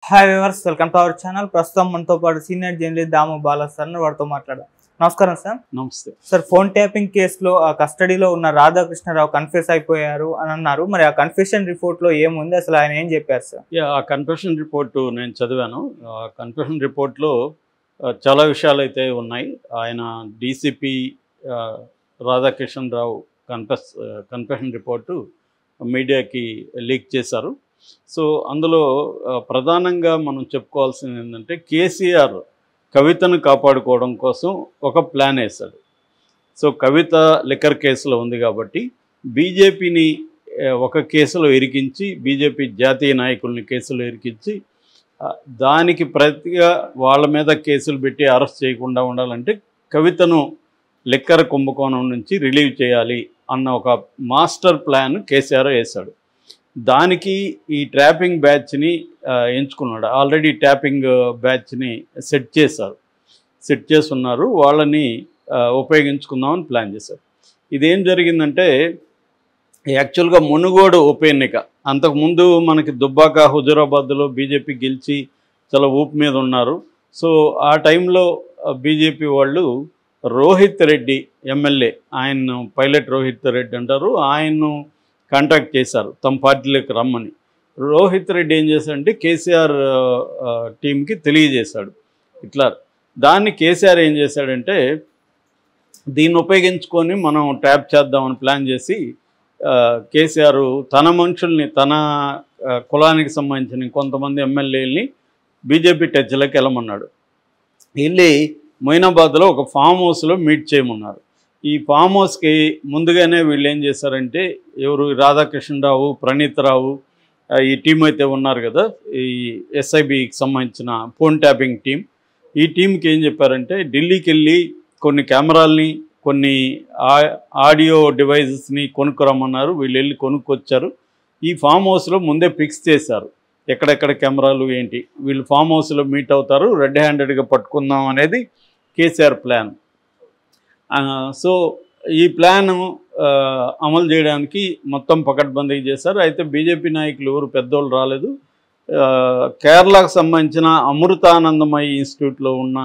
Hi viewers, welcome to our channel. ప్రస్తుతం మనతో పాటు సీనియర్ జర్నలిస్ట్ దాము బాలా సార్ వారితో మాట్లాడారు. నమస్కారం సార్. నమస్తే సార్, ఫోన్ ట్యాపింగ్ కేసులో ఆ కస్టడీలో ఉన్న రాధాకృష్ణరావు కన్ఫెస్ అయిపోయారు అని అన్నారు. మరి ఆ కన్ఫెషన్ రిపోర్ట్ లో ఏముంది, అసలు ఆయన ఏం చెప్పారు సార్? ఆ కన్ఫెషన్ రిపోర్టు నేను చదివాను. ఆ కన్ఫెషన్ రిపోర్ట్లో చాలా విషయాలు అయితే ఉన్నాయి. ఆయన డీసీపీ రాధాకృష్ణరావు కన్ఫెషన్ రిపోర్టు మీడియాకి లీక్ చేశారు. సో అందులో ప్రధానంగా మనం చెప్పుకోవాల్సింది ఏంటంటే, కేసీఆర్ కవితను కాపాడుకోవడం కోసం ఒక ప్లాన్ వేశాడు. సో కవిత లిక్కర్ కేసులో ఉంది కాబట్టి బీజేపీని ఒక కేసులో ఇరికించి, బీజేపీ జాతీయ నాయకుల్ని కేసులో ఇరికించి, దానికి ప్రతిగా వాళ్ళ మీద కేసులు పెట్టి అరెస్ట్ చేయకుండా ఉండాలంటే కవితను లిక్కర్ కుంభకోణం నుంచి రిలీవ్ చేయాలి అన్న ఒక మాస్టర్ ప్లాన్ కేసీఆర్ వేశాడు. దానికి ఈ ట్యాపింగ్ బ్యాచ్ని ఎంచుకున్నాడు. ఆల్రెడీ ట్యాపింగ్ బ్యాచ్ని సెట్ చేస్తున్నారు. వాళ్ళని ఉపయోగించుకుందామని ప్లాన్ చేశారు. ఇదేం జరిగిందంటే, యాక్చువల్గా మునుగోడు ఉప ఎన్నిక అంతకుముందు మనకి దుబ్బాక హుజూరాబాద్లో బీజేపీ గెలిచి చాలా ఊపు మీద ఉన్నారు. సో ఆ టైంలో బీజేపీ వాళ్ళు రోహిత్ రెడ్డి ఎమ్మెల్యే, ఆయన్ను పైలట్ రోహిత్ రెడ్డి అంటారు, ఆయన్ను కాంటాక్ట్ చేశారు తమ పార్టీలోకి రమ్మని. రోహిత్ రెడ్డి ఏం చేశాడంటే కేసీఆర్ టీంకి తెలియజేశాడు ఇట్లా. దాన్ని కేసీఆర్ ఏం చేశాడంటే, దీన్ని ఉపయోగించుకొని మనం ట్యాప్ చేద్దామని ప్లాన్ చేసి కేసీఆర్ తన మనుషుల్ని, తన కులానికి సంబంధించిన కొంతమంది ఎమ్మెల్యేలని బీజేపీ టచ్లోకి వెళ్ళమన్నాడు. వెళ్ళి మొయినాబాద్లో ఒక ఫామ్ హౌస్లో మీట్ చేయమన్నారు. ఈ ఫామ్ హౌస్కి ముందుగానే వీళ్ళు ఏం చేశారంటే, ఎవరు రాధాకృష్ణరావు, ప్రణీత్ రావు, ఈ టీం అయితే ఉన్నారు కదా, ఈ ఎస్ఐబికి సంబంధించిన ఫోన్ ట్యాపింగ్ టీం, ఈ టీంకి ఏం చెప్పారంటే, ఢిల్లీకి వెళ్ళి కొన్ని కెమెరాల్ని, కొన్ని ఆడియో డివైజెస్ని కొనుక్కురమ్మన్నారు. వీళ్ళు వెళ్ళి కొనుక్కొచ్చారు. ఈ ఫామ్ హౌస్లో ముందే ఫిక్స్ చేశారు ఎక్కడెక్కడ కెమెరాలు ఏంటి. వీళ్ళు ఫామ్ హౌస్లో మీట్ అవుతారు, రెడ్ హ్యాండెడ్గా పట్టుకుందాం అనేది కేసీఆర్ ప్లాన్. సో ఈ ప్లాన్ అమలు చేయడానికి మొత్తం పకడ్బందీ చేశారు. అయితే బీజేపీ నాయకులు ఎవరు పెద్దోళ్ళు రాలేదు. కేరళకు సంబంధించిన అమృతానందమయి ఇన్స్టిట్యూట్లో ఉన్న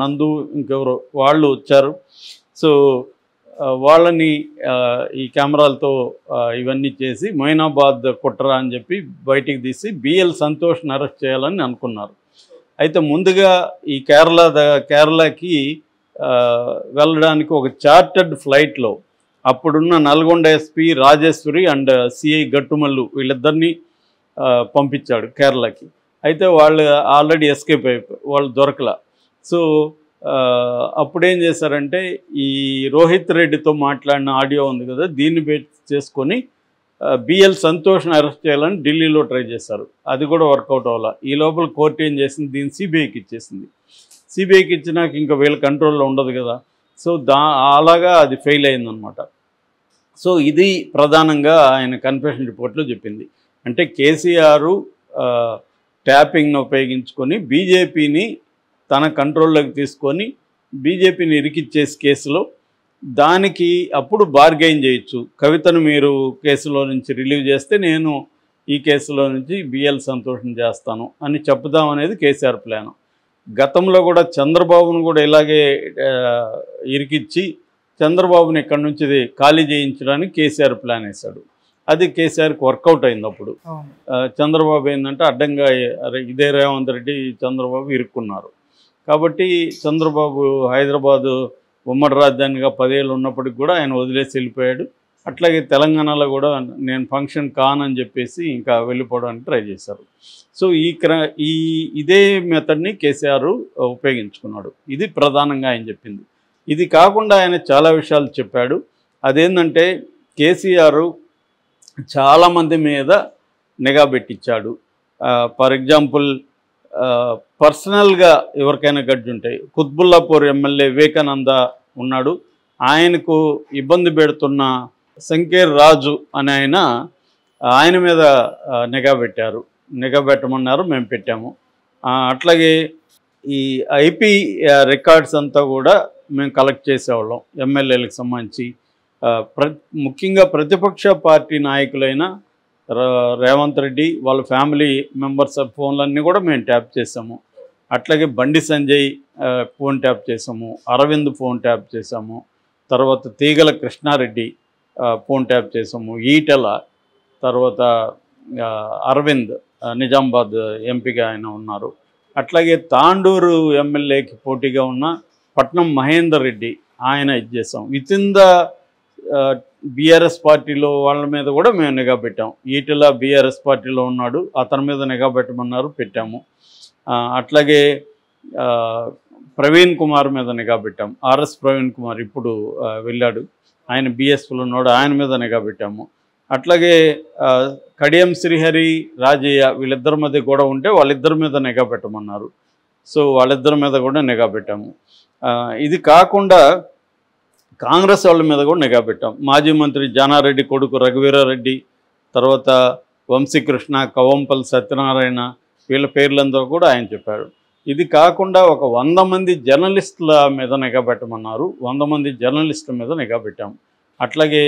నందు, ఇంకెవరు వాళ్ళు వచ్చారు. సో వాళ్ళని ఈ కెమెరాలతో ఇవన్నీ చేసి మొయినాబాద్ కుట్ర అని చెప్పి బయటికి తీసి బిఎల్ సంతోష్ని అరెస్ట్ చేయాలని అనుకున్నారు. అయితే ముందుగా ఈ కేరళకి వెళ్ళడానికి ఒక చార్టర్డ్ ఫ్లైట్లో అప్పుడున్న Nalgonda SP Rajeshwari and CI Gattumallu వీళ్ళిద్దరినీ పంపించాడు కేరళకి. అయితే వాళ్ళు ఆల్రెడీ ఎస్కేప్ అయిపోయి వాళ్ళు దొరకలా. సో అప్పుడేం చేశారంటే, ఈ రోహిత్ రెడ్డితో మాట్లాడిన ఆడియో ఉంది కదా, దీన్ని బేస్ చేసుకొని బిఎల్ సంతోష్ని అరెస్ట్ చేయాలని ఢిల్లీలో ట్రై చేశారు. అది కూడా వర్కౌట్ అవ్వాల. ఈ లోపల కోర్టు ఏం చేసింది, దీన్ని సిబిఐకి ఇచ్చేసింది. సిబిఐకి ఇచ్చినాక ఇంకా వీళ్ళ కంట్రోల్లో ఉండదు కదా. సో అలాగా అది ఫెయిల్ అయిందనమాట. సో ఇది ప్రధానంగా ఆయన కన్ఫెషన్ రిపోర్ట్లో చెప్పింది. అంటే కేసీఆర్ ట్యాపింగ్ను ఉపయోగించుకొని బీజేపీని తన కంట్రోల్లోకి తీసుకొని బీజేపీని ఇరికిచ్చేసి కేసులో, దానికి అప్పుడు బార్గెయిన్ చేయొచ్చు. కవితను మీరు కేసులో నుంచి రిలీవ్ చేస్తే నేను ఈ కేసులో నుంచి బిఎల్ సంతోషం చేస్తాను అని చెప్దామనేది కేసీఆర్ ప్లాన్. గతంలో కూడా చంద్రబాబును కూడా ఇలాగే ఇరికిచ్చి చంద్రబాబుని ఇక్కడి నుంచి ఖాళీ చేయించడానికి కేసీఆర్ ప్లాన్ వేశాడు. అది కేసీఆర్కి వర్కౌట్ అయింది. అప్పుడు చంద్రబాబు ఏంటంటే అడ్డంగా ఇదే రేవంత్ రెడ్డి చంద్రబాబు ఇరుక్కున్నారు. కాబట్టి చంద్రబాబు హైదరాబాదు ఉమ్మడి రాజధానిగా 10 ఏళ్ళు ఉన్నప్పటికి కూడా ఆయన వదిలేసి వెళ్ళిపోయాడు. అట్లాగే తెలంగాణలో కూడా నేను ఫంక్షన్ కానని చెప్పేసి ఇంకా వెళ్ళిపోవడానికి ట్రై చేశారు. సో ఇదే మెథడ్ని కేసీఆర్ ఉపయోగించుకున్నాడు. ఇది ప్రధానంగా ఆయన చెప్పింది. ఇది కాకుండా ఆయన చాలా విషయాలు చెప్పాడు. అదేంటంటే, కేసీఆర్ చాలామంది మీద నిఘా పెట్టించాడు. ఫర్ ఎగ్జాంపుల్, పర్సనల్గా ఎవరికైనా గడ్డి ఉంటాయి. కుత్బుల్లాపూర్ ఎమ్మెల్యే వివేకానంద ఉన్నాడు. ఆయనకు ఇబ్బంది పెడుతున్న సంకేర్ రాజు అనే ఆయన మీద నిఘా పెట్టమన్నారు, మేము పెట్టాము. అట్లాగే ఈ ఐపీ రికార్డ్స్ అంతా కూడా మేము కలెక్ట్ చేసేవాళ్ళం ఎమ్మెల్యేలకు సంబంధించి. ముఖ్యంగా ప్రతిపక్ష పార్టీ నాయకులైన రేవంత్ రెడ్డి వాళ్ళ ఫ్యామిలీ మెంబర్స్ ఫోన్లన్నీ కూడా మేము ట్యాప్ చేసాము. అట్లాగే బండి సంజయ్ ఫోన్ ట్యాప్ చేసాము, అరవింద్ ఫోన్ ట్యాప్ చేసాము, తర్వాత తీగల కృష్ణారెడ్డి ఫోన్ ట్యాప్ చేసాము, ఈటెల, తర్వాత అరవింద్ నిజామాబాద్ ఎంపీగా ఆయన ఉన్నారు. అట్లాగే తాండూరు ఎమ్మెల్యేకి పోటీగా ఉన్న పట్నం మహేందర్ రెడ్డి ఆయన ఇచ్చేసాం. విత్ ఇన్ ద బీఆర్ఎస్ పార్టీలో వాళ్ళ మీద కూడా మేము నిఘా పెట్టాం. ఈటెల బీఆర్ఎస్ పార్టీలో ఉన్నాడు, అతని మీద నిఘా పెట్టమన్నారు, పెట్టాము. అట్లాగే ప్రవీణ్ కుమార్ మీద నిఘా పెట్టాం. ఆర్ఎస్ ప్రవీణ్ కుమార్ ఇప్పుడు వెళ్ళాడు, ఆయన బీఎస్పీలో ఉన్నాడు, ఆయన మీద నిఘా పెట్టాము. అట్లాగే కడియం శ్రీహరి, రాజయ్య వీళ్ళిద్దరి మధ్య కూడా ఉంటే వాళ్ళిద్దరి మీద నిఘా పెట్టమన్నారు. సో వాళ్ళిద్దరి మీద కూడా నిఘా పెట్టాము. ఇది కాకుండా కాంగ్రెస్ వాళ్ళ మీద కూడా నిఘా పెట్టాం. మాజీ మంత్రి జానారెడ్డి కొడుకు రఘువీరారెడ్డి, తర్వాత వంశీకృష్ణ, కవంపల్లి సత్యనారాయణ వీళ్ళ పేర్లంతా కూడా ఆయన చెప్పారు. ఇది కాకుండా ఒక 100 మంది జర్నలిస్టుల మీద నిఘా పెట్టమన్నారు. 100 మంది జర్నలిస్టుల మీద నిఘా పెట్టాం. అట్లాగే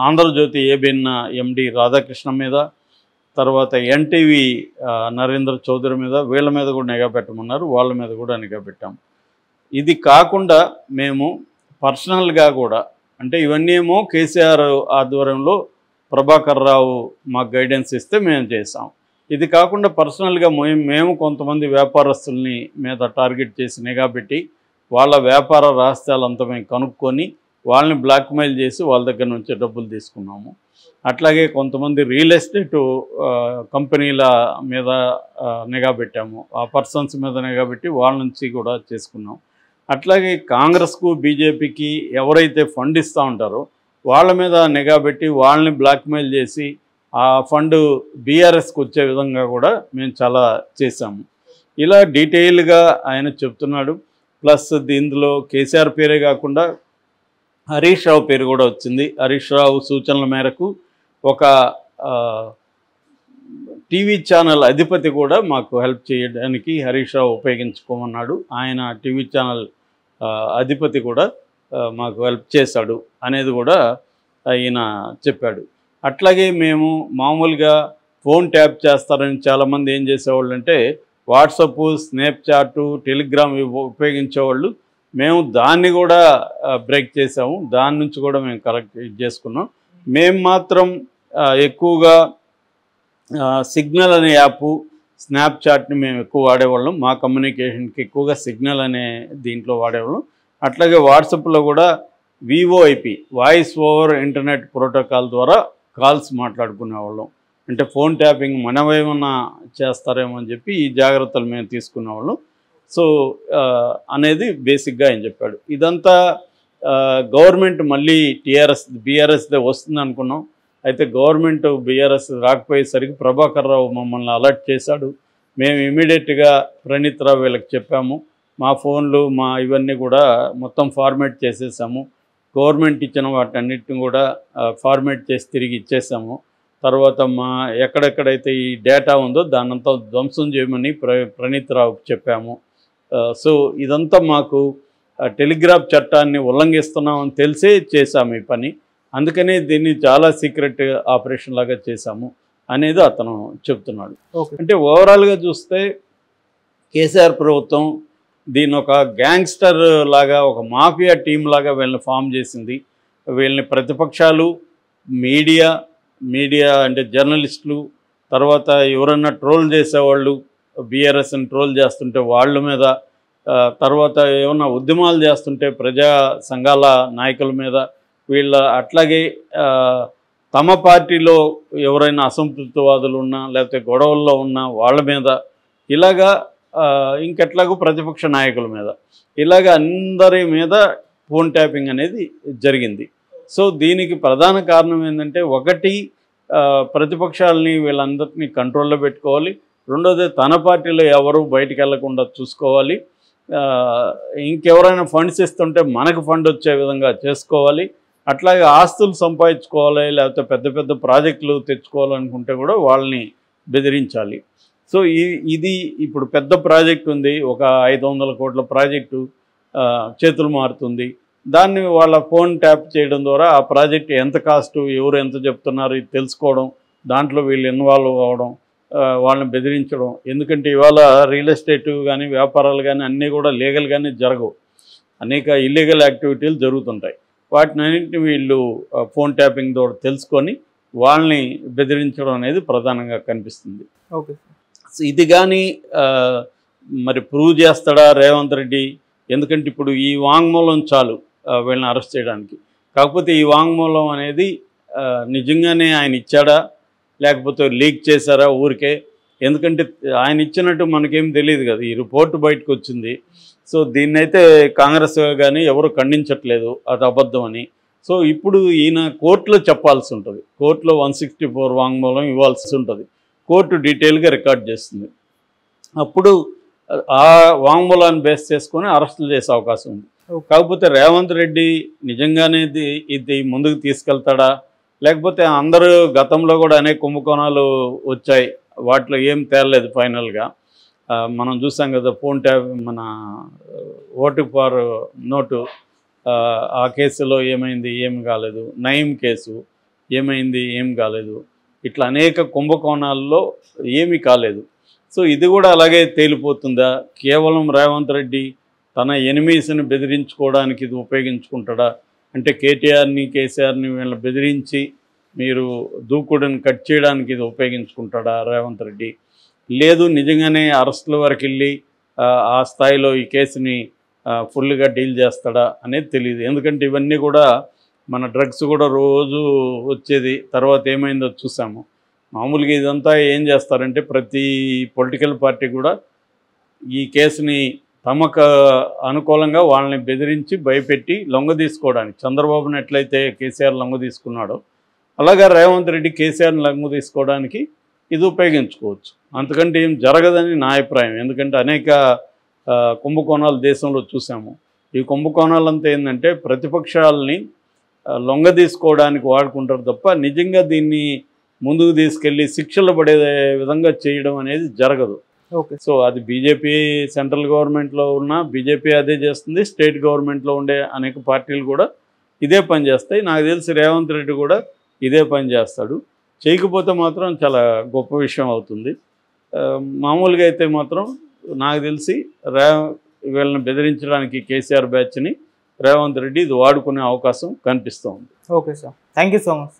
ఆంధ్రజ్యోతి ఏబిఎన్ ఎండి రాధాకృష్ణ మీద, తర్వాత ఎన్టీవీ నరేంద్ర చౌదరి మీద, వీళ్ళ మీద కూడా నిఘా పెట్టమన్నారు, వాళ్ళ మీద కూడా నిఘా పెట్టాం. ఇది కాకుండా మేము పర్సనల్గా కూడా, అంటే ఇవన్నీ ఏమో కేసీఆర్ ఆధ్వర్యంలో ప్రభాకర్ రావు మాకు గైడెన్స్ ఇస్తే మేము చేసాం. ఇది కాకుండా పర్సనల్గా మేము కొంతమంది వ్యాపారస్తుల్ని మీద టార్గెట్ చేసి నిఘా పెట్టి వాళ్ళ వ్యాపార రహస్యాలంతా మేము కనుక్కొని వాళ్ళని బ్లాక్మెయిల్ చేసి వాళ్ళ దగ్గర నుంచి డబ్బులు తీసుకున్నాము. అట్లాగే కొంతమంది రియల్ ఎస్టేట్ కంపెనీల మీద నిఘా పెట్టాము, ఆ పర్సన్స్ మీద నిఘా పెట్టి వాళ్ళ నుంచి కూడా చేసుకున్నాం. అట్లాగే కాంగ్రెస్కు బీజేపీకి ఎవరైతే ఫండ్ ఇస్తూ ఉంటారో వాళ్ళ మీద నిఘా పెట్టి వాళ్ళని బ్లాక్మెయిల్ చేసి ఆ ఫండ్ బీఆర్ఎస్కి వచ్చే విధంగా కూడా మేము చాలా చేశాము. ఇలా డీటెయిల్గా ఆయన చెప్తున్నాడు. ప్లస్ దీంట్లో కేసీఆర్ పేరే కాకుండా హరీష్ రావు పేరు కూడా వచ్చింది. హరీష్ రావు సూచనల మేరకు ఒక టీవీ ఛానల్ అధిపతి కూడా మాకు హెల్ప్ చేయడానికి హరీష్ రావు ఉపయోగించుకోమన్నాడు. ఆయన టీవీ ఛానల్ అధిపతి కూడా మాకు హెల్ప్ చేశాడు అనేది కూడా ఆయన చెప్పాడు. అట్లాగే మేము మామూలుగా ఫోన్ ట్యాప్ చేస్తారని చాలామంది ఏం చేసేవాళ్ళు అంటే వాట్సప్, స్నాప్చాట్, టెలిగ్రామ్ ఉపయోగించేవాళ్ళు. మేము దాన్ని కూడా బ్రేక్ చేసాము, దాని నుంచి కూడా మేము కరెక్ట్ చేసుకున్నాం. మేము మాత్రం ఎక్కువగా సిగ్నల్ అనే యాప్, స్నాప్చాట్ని మేము ఎక్కువ వాడేవాళ్ళం. మా కమ్యూనికేషన్కి ఎక్కువగా సిగ్నల్ అనే దీంట్లో వాడేవాళ్ళం. అట్లాగే వాట్సాప్లో కూడా VoIP, voice over internet protocol ద్వారా కాల్స్ మాట్లాడుకునేవాళ్ళం. అంటే ఫోన్ ట్యాపింగ్ మనమేమన్నా చేస్తారేమో అని చెప్పి ఈ జాగ్రత్తలు మేము తీసుకునేవాళ్ళం. సో అనేది బేసిక్గా ఆయన చెప్పాడు. ఇదంతా గవర్నమెంట్ మళ్ళీ బీఆర్ఎస్దే వస్తుంది అనుకున్నాం. అయితే గవర్నమెంట్ బీఆర్ఎస్ రాకపోయేసరికి ప్రభాకర్ రావు మమ్మల్ని అలర్ట్ చేశాడు. మేము ఇమీడియట్గా ప్రణీత్ రావు వీళ్ళకి చెప్పాము. మా ఫోన్లు ఇవన్నీ కూడా మొత్తం ఫార్మేట్ చేసేసాము. గవర్నమెంట్ ఇచ్చిన వాటన్నిటిని కూడా ఫార్మేట్ చేసి తిరిగి ఇచ్చేసాము. తర్వాత ఎక్కడెక్కడైతే ఈ డేటా ఉందో దాన్నంతా ధ్వంసం చేయమని ప్రణీత్ రావుకి చెప్పాము. సో ఇదంతా మాకు టెలిగ్రాఫ్ చట్టాన్ని ఉల్లంఘిస్తున్నామని తెలిసే చేశాము ఈ పని. అందుకనే దీన్ని చాలా సీక్రెట్ ఆపరేషన్ లాగా చేశాము అనేది అతను చెప్తున్నాడు. అంటే ఓవరాల్గా చూస్తే కేసీఆర్ ప్రభుత్వం దీన్ని ఒక గ్యాంగ్స్టర్ లాగా, ఒక మాఫియా టీం లాగా వీళ్ళని ఫామ్ చేసింది. వీళ్ళని ప్రతిపక్షాలు, మీడియా అంటే జర్నలిస్టులు, తర్వాత ఎవరన్నా ట్రోల్ చేసేవాళ్ళు, బీఆర్ఎస్ని ట్రోల్ చేస్తుంటే వాళ్ళ మీద, తర్వాత ఏమన్నా ఉద్యమాలు చేస్తుంటే ప్రజా సంఘాల నాయకుల మీద, అట్లాగే తమ పార్టీలో ఎవరైనా అసంతృప్తివాదులు ఉన్నా లేకపోతే గొడవల్లో ఉన్నా వాళ్ళ మీద, ఇలాగా ఇంకెట్లాగో ప్రతిపక్ష నాయకుల మీద, ఇలాగ అందరి మీద ఫోన్ ట్యాపింగ్ అనేది జరిగింది. సో దీనికి ప్రధాన కారణం ఏంటంటే, ఒకటి ప్రతిపక్షాలని వీళ్ళందరినీ కంట్రోల్లో పెట్టుకోవాలి, రెండోది తన పార్టీలో ఎవరు బయటికి వెళ్లకుండా చూసుకోవాలి, ఇంకెవరైనా ఫండ్స్ ఇస్తుంటే మనకు ఫండ్ వచ్చే విధంగా చేసుకోవాలి, అట్లాగే ఆస్తులు సంపాదించుకోవాలి, లేకపోతే పెద్ద పెద్ద ప్రాజెక్టులు తెచ్చుకోవాలనుకుంటే కూడా వాళ్ళని బెదిరించాలి. సో ఇది ఇప్పుడు పెద్ద ప్రాజెక్ట్ ఉంది, ఒక 500 కోట్ల ప్రాజెక్టు చేతులు మారుతుంది. దాన్ని వాళ్ళ ఫోన్ ట్యాప్ చేయడం ద్వారా ఆ ప్రాజెక్ట్ ఎంత కాస్ట్, ఎవరు ఎంత చెప్తున్నారు ఇది తెలుసుకోవడం, దాంట్లో వీళ్ళు ఇన్వాల్వ్ అవ్వడం, వాళ్ళని బెదిరించడం. ఎందుకంటే ఇవాళ రియల్ ఎస్టేట్ కానీ వ్యాపారాలు కానీ అన్నీ కూడా లీగల్గానే జరగవు, అనేక ఇల్లీగల్ యాక్టివిటీలు జరుగుతుంటాయి. వాటినన్నింటినీ వీళ్ళు ఫోన్ ట్యాపింగ్ ద్వారా తెలుసుకొని వాళ్ళని బెదిరించడం అనేది ప్రధానంగా కనిపిస్తుంది. ఓకే. సో ఇది కానీ మరి ప్రూవ్ చేస్తాడా రేవంత్ రెడ్డి? ఎందుకంటే ఇప్పుడు ఈ వాంగ్మూలం చాలు వీళ్ళని అరెస్ట్ చేయడానికి. కాకపోతే ఈ వాంగ్మూలం అనేది నిజంగానే ఆయన ఇచ్చాడా లేకపోతే లీక్ చేశారా ఊరికే? ఎందుకంటే ఆయన ఇచ్చినట్టు మనకేం తెలియదు కదా, ఈ రిపోర్టు బయటకు వచ్చింది. సో దీన్నైతే కాంగ్రెస్ కానీ ఎవరు ఖండించట్లేదు అది అబద్ధం అని. సో ఇప్పుడు ఈయన కోర్టులో చెప్పాల్సి ఉంటుంది, కోర్టులో 164 వాంగ్మూలం ఇవ్వాల్సి ఉంటుంది, కోర్టు డీటెయిల్గా రికార్డ్ చేస్తుంది. అప్పుడు ఆ వాంగ్మూలాన్ని బేస్ చేసుకొని అరెస్టులు చేసే అవకాశం ఉంది. కాకపోతే రేవంత్ రెడ్డి నిజంగానే ఇది ముందుకు తీసుకెళ్తాడా, లేకపోతే అందరూ గతంలో కూడా అనేక కుంభకోణాలు వచ్చాయి, వాటిలో ఏం తేలలేదు ఫైనల్గా. మనం చూసాం కదా ఫోన్ ట్యాప్, మన ఓటు ఫర్ నోటు ఆ కేసులో ఏమైంది, ఏం కాలేదు. నయీం కేసు ఏమైంది, ఏం కాలేదు. ఇట్లా అనేక కుంభకోణాల్లో ఏమీ కాలేదు. సో ఇది కూడా అలాగే తేలిపోతుందా? కేవలం రేవంత్ రెడ్డి తన ఎనిమీస్ని బెదిరించుకోవడానికి ఇది ఉపయోగించుకుంటాడా? అంటే కేటీఆర్ని కేసీఆర్ని వీళ్ళని బెదిరించి మీరు దూకుడుని కట్ చేయడానికి ఇది ఉపయోగించుకుంటాడా రేవంత్ రెడ్డి? లేదు నిజంగానే అరెస్టుల వరకు వెళ్ళి ఆ స్థాయిలో ఈ కేసుని ఫుల్గా డీల్ చేస్తాడా అనేది తెలియదు. ఎందుకంటే ఇవన్నీ కూడా మన డ్రగ్స్ కూడా రోజు వచ్చేది, తర్వాత ఏమైందో చూసాము. మామూలుగా ఇదంతా ఏం చేస్తారంటే ప్రతి పొలిటికల్ పార్టీ కూడా ఈ కేసుని తమకు అనుకూలంగా వాళ్ళని బెదిరించి భయపెట్టి లొంగ తీసుకోవడానికి, చంద్రబాబుని ఎట్లయితే కేసీఆర్ లొంగ తీసుకున్నాడో అలాగా రేవంత్ రెడ్డి కేసీఆర్ని లొంగ తీసుకోవడానికి ఇది ఉపయోగించుకోవచ్చు. అంతకంటే ఏం జరగదని నా అభిప్రాయం. ఎందుకంటే అనేక కుంభకోణాలు దేశంలో చూసాము. ఈ కుంభకోణాలంతా ఏంటంటే ప్రతిపక్షాలని లొంగ తీసుకోవడానికి వాడుకుంటారు తప్ప నిజంగా దీన్ని ముందుకు తీసుకెళ్ళి శిక్షలు పడే విధంగా చేయడం అనేది జరగదు. ఓకే. సో అది బీజేపీ సెంట్రల్ గవర్నమెంట్లో ఉన్న బీజేపీ అదే చేస్తుంది, స్టేట్ గవర్నమెంట్లో ఉండే అనేక పార్టీలు కూడా ఇదే పని చేస్తాయి. నాకు తెలిసి రేవంత్ రెడ్డి కూడా ఇదే పని చేస్తాడు. చేయకపోతే మాత్రం చాలా గొప్ప విషయం అవుతుంది. మామూలుగా అయితే మాత్రం నాకు తెలిసి వీళ్ళని బెదిరించడానికి కేసీఆర్ బ్యాచ్ని రేవంత్ రెడ్డి ఇది వాడుకునే అవకాశం కనిపిస్తూ ఉంది. Okay sir, thank you so much.